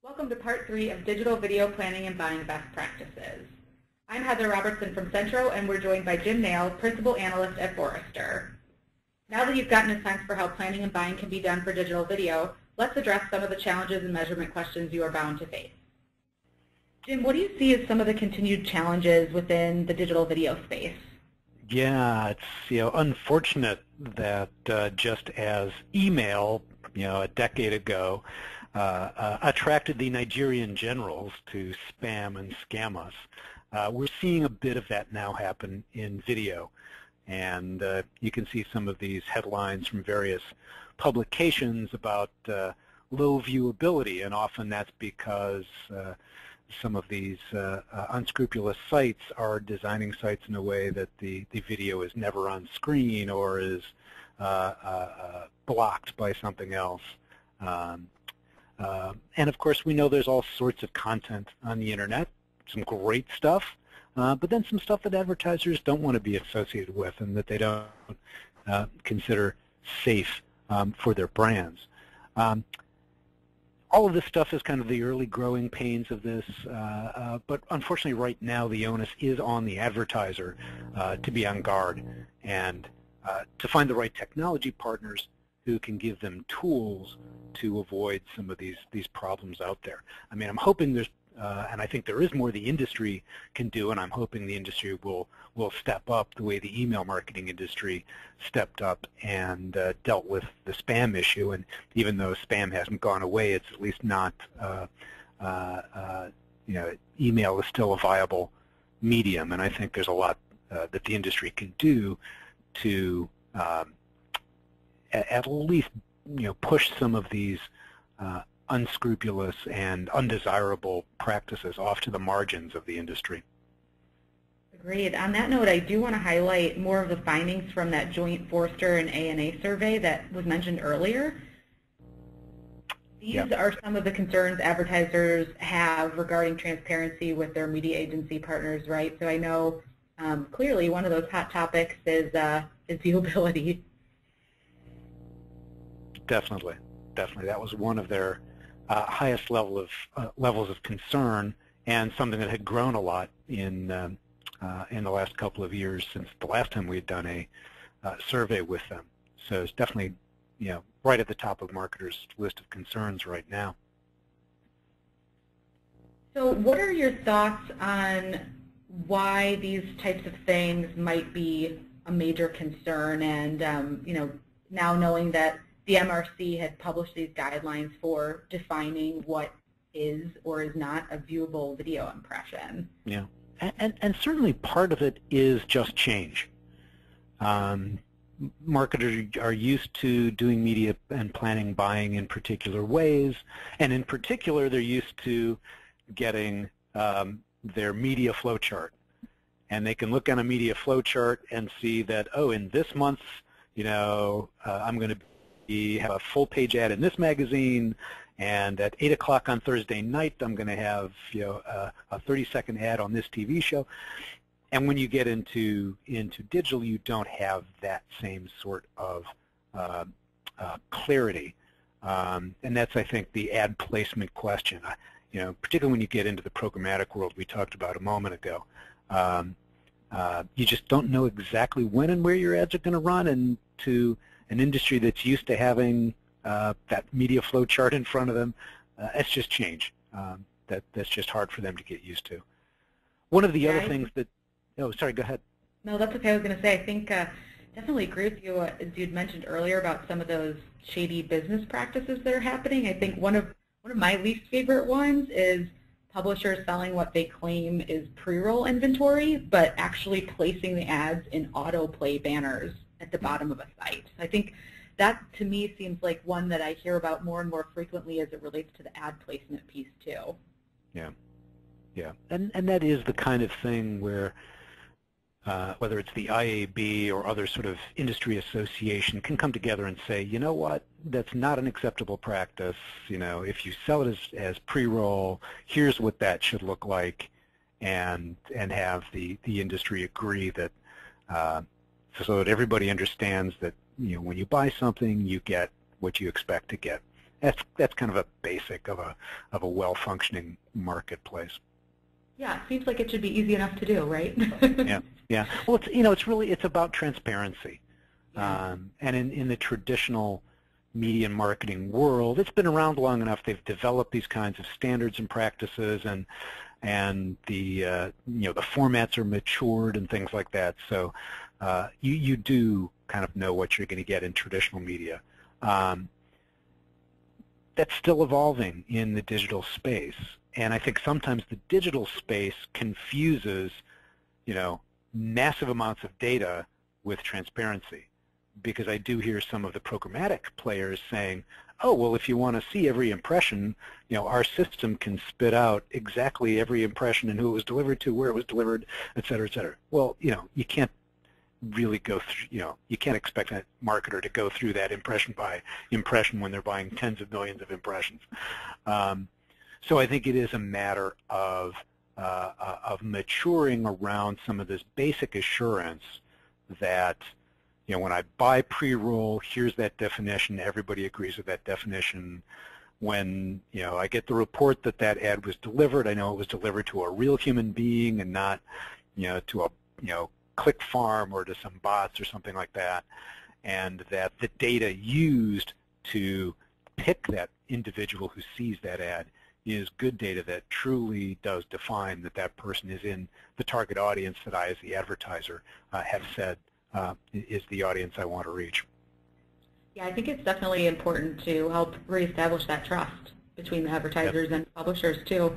Welcome to part 3 of Digital Video Planning and Buying Best Practices. I'm Heather Robertson from Centro, and we're joined by Jim Nail, Principal Analyst at Forrester. Now that you've gotten a sense for how planning and buying can be done for digital video, let's address some of the challenges and measurement questions you are bound to face. Jim, what do you see as some of the continued challenges within the digital video space? Yeah, it's unfortunate that just as email, a decade ago, attracted the Nigerian generals to spam and scam us. We're seeing a bit of that now happen in video, and you can see some of these headlines from various publications about low viewability, and often that's because some of these unscrupulous sites are designing sites in a way that the video is never on screen or is blocked by something else. And of course, we know there's all sorts of content on the internet, some great stuff, but then some stuff that advertisers don't want to be associated with and that they don't consider safe for their brands. All of this stuff is kind of the early growing pains of this, but unfortunately right now the onus is on the advertiser to be on guard and to find the right technology partners who can give them tools to avoid some of these problems out there. I mean, I'm hoping there's, and I think there is more the industry can do, and I'm hoping the industry will step up the way the email marketing industry stepped up and dealt with the spam issue. And even though spam hasn't gone away, it's at least not, email is still a viable medium, and I think there's a lot that the industry can do to at least push some of these unscrupulous and undesirable practices off to the margins of the industry. Agreed. On that note, I do want to highlight more of the findings from that joint Forrester and ANA survey that was mentioned earlier. These are some of the concerns advertisers have regarding transparency with their media agency partners, right? So I know clearly one of those hot topics is viewability. Definitely. That was one of their highest levels of concern, and something that had grown a lot in the last couple of years since the last time we had done a survey with them. So it's definitely right at the top of marketers' list of concerns right now. So what are your thoughts on why these types of things might be a major concern, and now knowing that the MRC had published these guidelines for defining what is or is not a viewable video impression? Yeah, and certainly part of it is just change. Marketers are used to doing media and planning buying in particular ways, and in particular they're used to getting their media flow chart. And they can look on a media flow chart and see that, oh, in this month, I'm going to have a full-page ad in this magazine, and at 8 o'clock on Thursday night, I'm going to have a 30-second ad on this TV show. And when you get into digital, you don't have that same sort of clarity, and that's, I think, the ad placement question. Particularly when you get into the programmatic world we talked about a moment ago. You just don't know exactly when and where your ads are going to run, and to an industry that's used to having that media flow chart in front of them, it's just change. That's just hard for them to get used to. One of the other things that, oh, sorry, go ahead. No, that's okay. I was going to say, I think definitely agree with you, as you'd mentioned earlier, about some of those shady business practices that are happening. I think one of my least favorite ones is publishers selling what they claim is pre-roll inventory, but actually placing the ads in autoplay banners at the bottom of a site. I think that, to me, seems like one that I hear about more and more frequently as it relates to the ad placement piece, too. Yeah. And that is the kind of thing where, whether it's the IAB or other sort of industry association, can come together and say, you know what, that's not an acceptable practice. If you sell it as pre-roll, here's what that should look like, and have the industry agree that, so that everybody understands that when you buy something, you get what you expect to get. That's kind of a basic of a well-functioning marketplace. Yeah, it seems like it should be easy enough to do, right? Yeah, yeah. Well, it's about transparency, Yeah. and in the traditional media and marketing world, it's been around long enough. They've developed these kinds of standards and practices, and the the formats are matured and things like that. So you do kind of know what you're going to get in traditional media. That's still evolving in the digital space, and I think sometimes the digital space confuses, massive amounts of data with transparency, because I do hear some of the programmatic players saying, oh, well, if you want to see every impression, our system can spit out exactly every impression and who it was delivered to, where it was delivered, et cetera, et cetera. Well, you can't really go through, you can't expect a marketer to go through that impression by impression when they're buying tens of millions of impressions. So I think it is a matter of maturing around some of this basic assurance that, when I buy pre-roll, here's that definition, everybody agrees with that definition. When, I get the report that that ad was delivered, I know it was delivered to a real human being and not, to a, click farm or to some bots or something like that, and that the data used to pick that individual who sees that ad is good data that truly does define that that person is in the target audience that I, as the advertiser, have said is the audience I want to reach. Yeah, I think it's definitely important to help reestablish that trust between the advertisers and publishers too.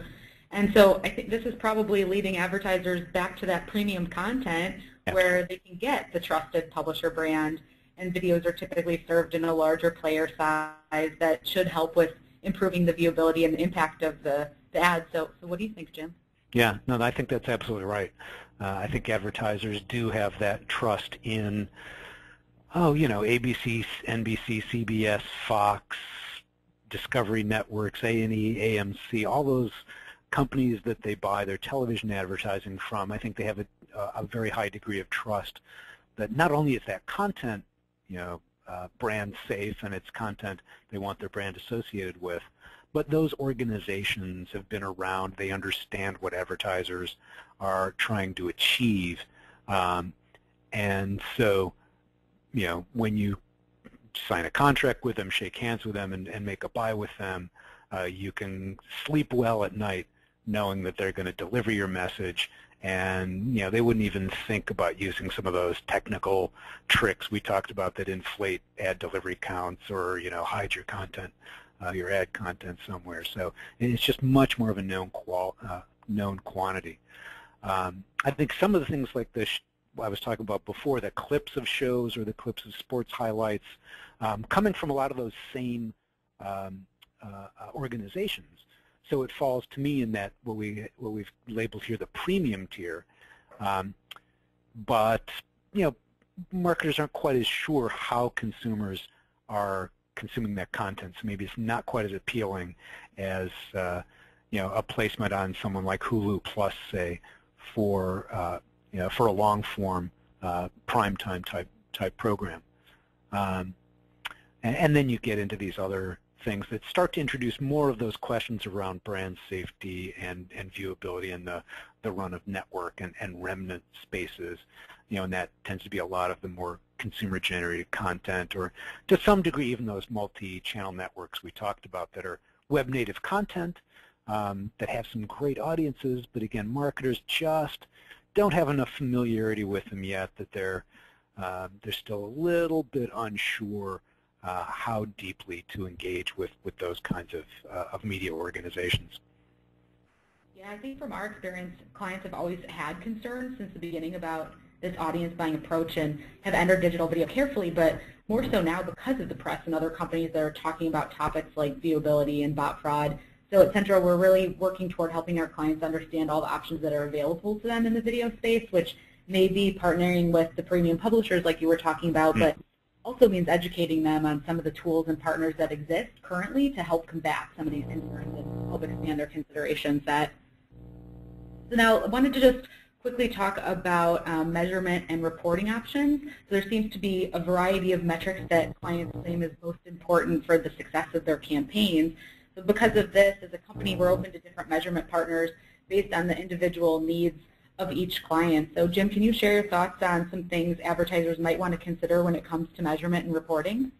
And so I think this is probably leading advertisers back to that premium content where they can get the trusted publisher brand, and videos are typically served in a larger player size that should help with improving the viewability and the impact of the ad. So what do you think, Jim? Yeah, no, I think that's absolutely right. I think advertisers do have that trust in, ABC, NBC, CBS, Fox, Discovery Networks, A&E, AMC, all those companies that they buy their television advertising from. I think they have a very high degree of trust that not only is that content, brand safe and it's content they want their brand associated with, but those organizations have been around. They understand what advertisers are trying to achieve. And so, when you sign a contract with them, shake hands with them, and make a buy with them, you can sleep well at night knowing that they're going to deliver your message, and they wouldn't even think about using some of those technical tricks we talked about that inflate ad delivery counts or hide your content, your ad content somewhere. So it's just much more of a known quantity. I think some of the things like this I was talking about before, the clips of shows or the clips of sports highlights, coming from a lot of those same organizations. So it falls to me in that what we've labeled here the premium tier, but marketers aren't quite as sure how consumers are consuming that content. So maybe it's not quite as appealing as a placement on someone like Hulu Plus, say, for for a long form primetime type program. And then you get into these other things that start to introduce more of those questions around brand safety and viewability and the run of network and remnant spaces, and that tends to be a lot of the more consumer-generated content, or to some degree even those multi-channel networks we talked about that are web-native content that have some great audiences, but again, marketers just don't have enough familiarity with them yet that they're still a little bit unsure how deeply to engage with those kinds of media organizations. Yeah, I think from our experience, clients have always had concerns since the beginning about this audience buying approach and have entered digital video carefully, but more so now because of the press and other companies that are talking about topics like viewability and bot fraud. So at Centro, we're really working toward helping our clients understand all the options that are available to them in the video space, which may be partnering with the premium publishers like you were talking about, but also means educating them on some of the tools and partners that exist currently to help combat some of these concerns and help expand their consideration set. So now I wanted to just quickly talk about measurement and reporting options. So there seems to be a variety of metrics that clients claim is most important for the success of their campaigns. So because of this, as a company, we're open to different measurement partners based on the individual needs of each client. So Jim, can you share your thoughts on some things advertisers might want to consider when it comes to measurement and reporting?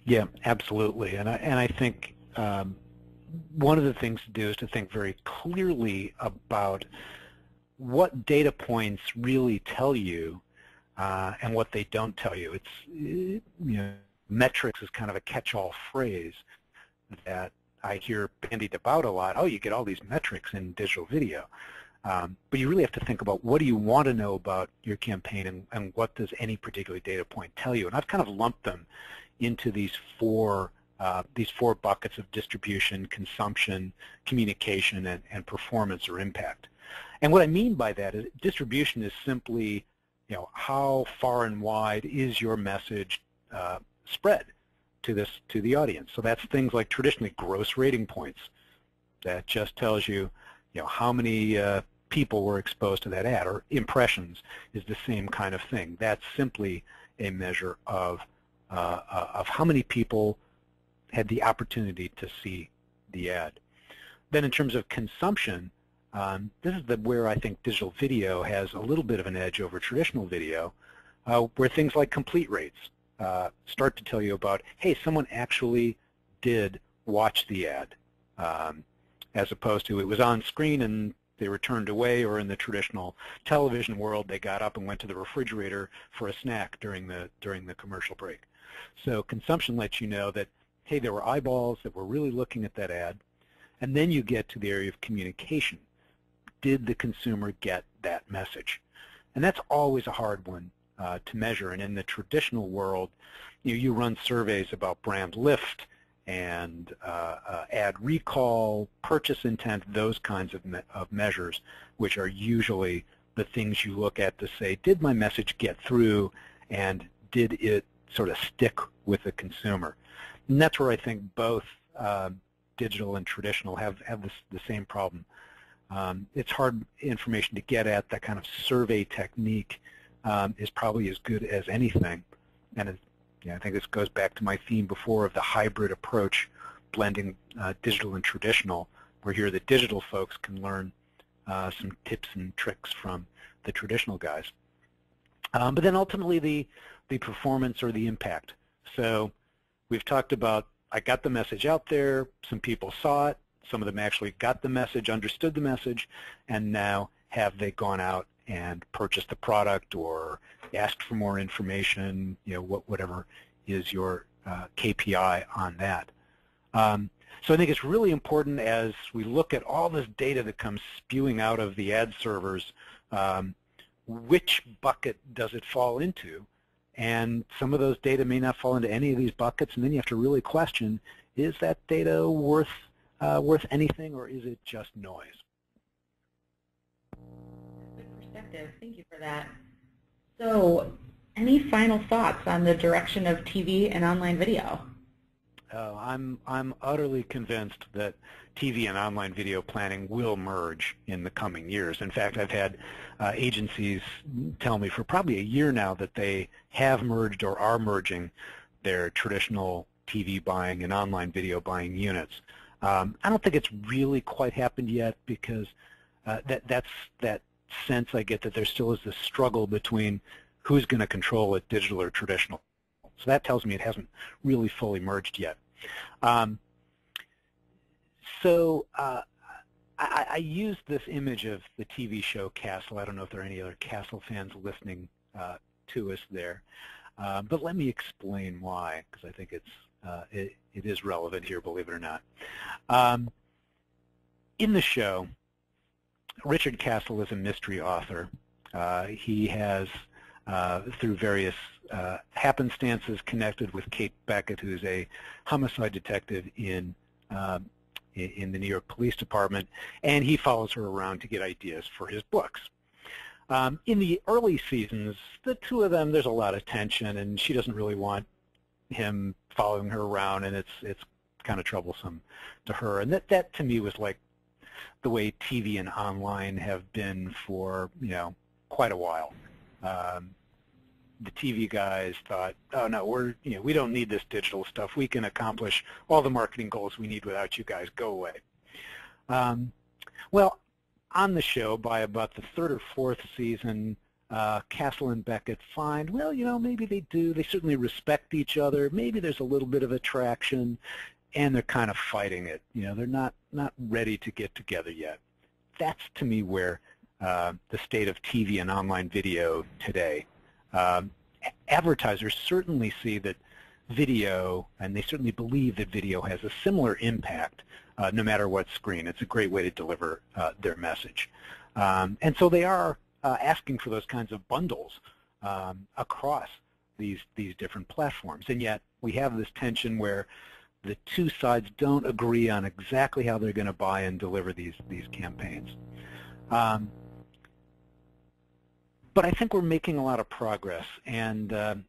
Yeah, absolutely. And I think one of the things to do is to think very clearly about what data points really tell you and what they don't tell you. It's, metrics is kind of a catch-all phrase that I hear bandied about a lot. Oh, you get all these metrics in digital video. But you really have to think about what do you want to know about your campaign and what does any particular data point tell you. And I've kind of lumped them into these four buckets of distribution, consumption, communication, and performance or impact. And what I mean by that is distribution is simply, how far and wide is your message spread to the audience. So that's things like traditionally gross rating points. That just tells you, how many people were exposed to that ad, or impressions is the same kind of thing. That's simply a measure of how many people had the opportunity to see the ad. Then in terms of consumption, this is where I think digital video has a little bit of an edge over traditional video, where things like complete rates start to tell you about, hey, someone actually did watch the ad, as opposed to it was on screen and they were turned away, or in the traditional television world, they got up and went to the refrigerator for a snack during the commercial break. So consumption lets you know that, hey, there were eyeballs that were really looking at that ad. And then you get to the area of communication. Did the consumer get that message? And that's always a hard one to measure. And in the traditional world, you run surveys about brand lift and ad recall, purchase intent, those kinds of measures, which are usually the things you look at to say, did my message get through, and did it sort of stick with the consumer? And that's where I think both digital and traditional have the same problem. It's hard information to get at. That kind of survey technique is probably as good as anything. And I think this goes back to my theme before of the hybrid approach, blending digital and traditional, where here the digital folks can learn some tips and tricks from the traditional guys. But then ultimately the performance or the impact. So we've talked about, I got the message out there, some people saw it, some of them actually got the message, understood the message, and now have they gone out and purchased the product or asked for more information, whatever is your KPI on that. So I think it's really important as we look at all this data that comes spewing out of the ad servers, which bucket does it fall into? And some of those data may not fall into any of these buckets, and then you have to really question, is that data worth anything, or is it just noise? Good perspective. Thank you for that. So, any final thoughts on the direction of TV and online video? I'm utterly convinced that TV and online video planning will merge in the coming years. In fact, I've had agencies tell me for probably a year now that they have merged or are merging their traditional TV buying and online video buying units. I don't think it's really quite happened yet, because that's that sense I get that there still is this struggle between who's going to control it, digital or traditional. So that tells me it hasn't really fully merged yet. I used this image of the TV show Castle. I don't know if there are any other Castle fans listening to us there, but let me explain why, because I think it is relevant here, believe it or not. In the show, Richard Castle is a mystery author. He has, through various happenstances, connected with Kate Beckett, who is a homicide detective in the New York Police Department, and he follows her around to get ideas for his books. In the early seasons, the two of them, there's a lot of tension, and she doesn't really want him following her around, and it's kind of troublesome to her. And that to me was like the way TV and online have been for quite a while. The TV guys thought, oh no, we don't need this digital stuff. We can accomplish all the marketing goals we need without you guys. Go away. Well, on the show, by about the third or fourth season, Castle and Beckett find, well, maybe they do. They certainly respect each other. Maybe there's a little bit of attraction, and they're kind of fighting it. They're not ready to get together yet. That's, to me, where the state of TV and online video today. Advertisers certainly see that video, and they certainly believe that video has a similar impact no matter what screen. It's a great way to deliver their message. And so they are asking for those kinds of bundles across these different platforms. And yet we have this tension where the two sides don't agree on exactly how they're going to buy and deliver these campaigns. But I think we're making a lot of progress. And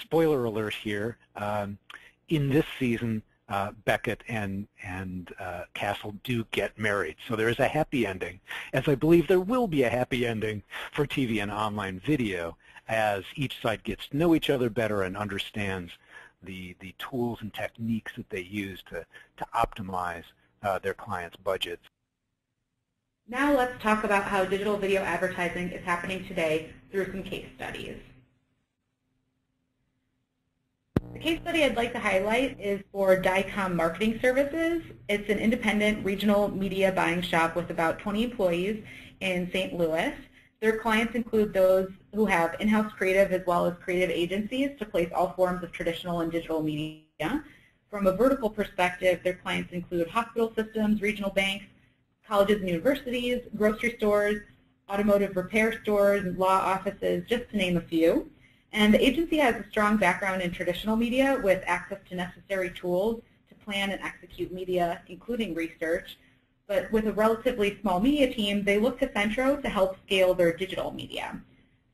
spoiler alert here, in this season, Beckett and Castle do get married. So there is a happy ending, as I believe there will be a happy ending for TV and online video as each side gets to know each other better and understands the tools and techniques that they use to optimize their clients' budgets. Now let's talk about how digital video advertising is happening today through some case studies. The case study I'd like to highlight is for DICOM Marketing Services. It's an independent regional media buying shop with about 20 employees in St. Louis. Their clients include those who have in-house creative as well as creative agencies to place all forms of traditional and digital media. From a vertical perspective, their clients include hospital systems, regional banks, colleges and universities, grocery stores, automotive repair stores, and law offices, just to name a few. And the agency has a strong background in traditional media with access to necessary tools to plan and execute media, including research. But with a relatively small media team, they look to Centro to help scale their digital media.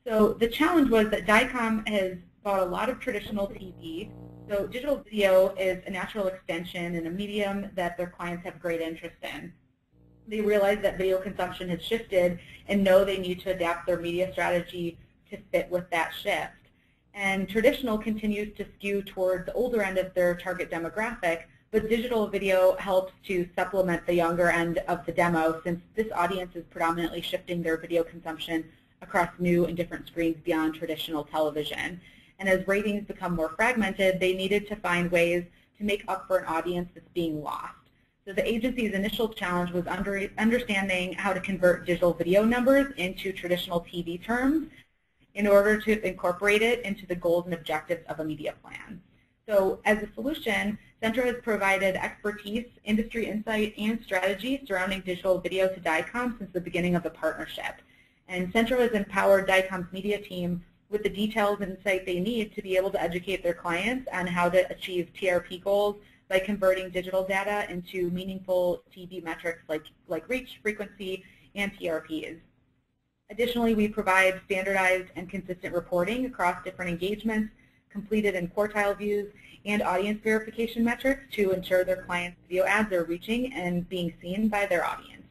So the challenge was that DICOM has bought a lot of traditional TV, so digital video is a natural extension and a medium that their clients have great interest in. They realize that video consumption has shifted and know they need to adapt their media strategy to fit with that shift. And traditional continues to skew toward the older end of their target demographic, but digital video helps to supplement the younger end of the demo since this audience is predominantly shifting their video consumption across new and different screens beyond traditional television. And as ratings become more fragmented, they needed to find ways to make up for an audience that's being lost. So the agency's initial challenge was understanding how to convert digital video numbers into traditional TV terms in order to incorporate it into the goals and objectives of a media plan. So as a solution, Centro has provided expertise, industry insight, and strategy surrounding digital video to DICOM since the beginning of the partnership. And Centro has empowered DICOM's media team with the details and insight they need to be able to educate their clients on how to achieve TRP goals by converting digital data into meaningful TV metrics like reach, frequency, and TRPs. Additionally, we provide standardized and consistent reporting across different engagements, completed in quartile views, and audience verification metrics to ensure their clients' video ads are reaching and being seen by their audience.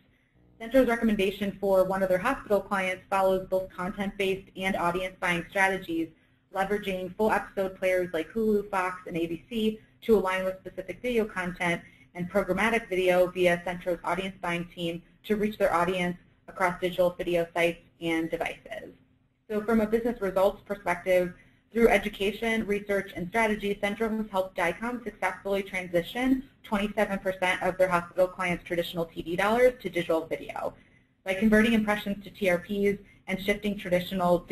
Centro's recommendation for one of their hospital clients follows both content-based and audience buying strategies, leveraging full episode players like Hulu, Fox, and ABC to align with specific video content and programmatic video via Centro's audience buying team to reach their audience across digital video sites and devices. So from a business results perspective, through education, research, and strategy, Centro has helped DICOM successfully transition 27% of their hospital clients' traditional TV dollars to digital video. By converting impressions to TRPs and shifting traditional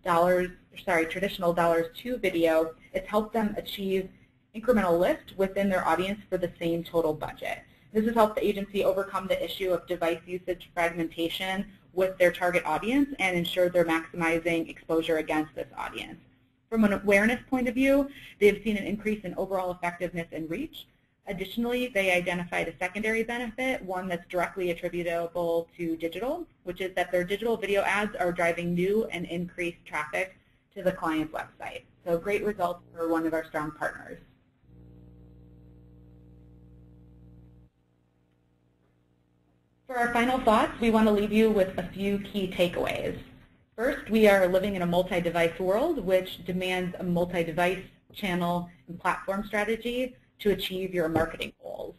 dollars to video, it's helped them achieve incremental lift within their audience for the same total budget. This has helped the agency overcome the issue of device usage fragmentation with their target audience and ensure they're maximizing exposure against this audience. From an awareness point of view, they've seen an increase in overall effectiveness and reach. Additionally, they identified a secondary benefit, one that's directly attributable to digital, which is that their digital video ads are driving new and increased traffic to the client's website. So great results for one of our strong partners. For our final thoughts, we want to leave you with a few key takeaways. First, we are living in a multi-device world, which demands a multi-device channel and platform strategy to achieve your marketing goals.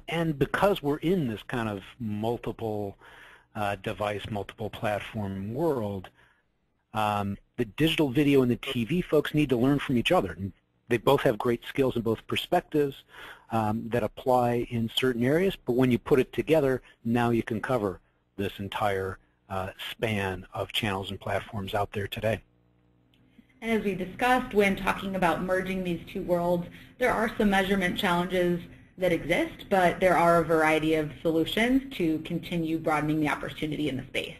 And because we're in this kind of multiple device, multiple platform world, the digital video and the TV folks need to learn from each other. And they both have great skills in both perspectives that apply in certain areas, but when you put it together, now you can cover this entire span of channels and platforms out there today. And as we discussed, when talking about merging these two worlds, there are some measurement challenges that exist, but there are a variety of solutions to continue broadening the opportunity in the space.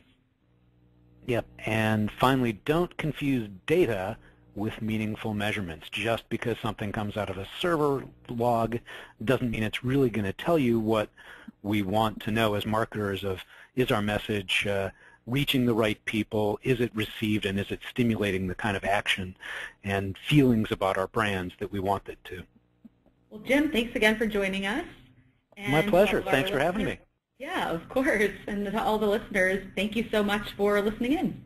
Yep, and finally, don't confuse data with meaningful measurements. Just because something comes out of a server log doesn't mean it's really going to tell you what we want to know as marketers of, is our message reaching the right people, is it received, and is it stimulating the kind of action and feelings about our brands that we want it to. Well, Jim, thanks again for joining us. And my pleasure. Thanks for having me. Yeah, of course. And to all the listeners, thank you so much for listening in.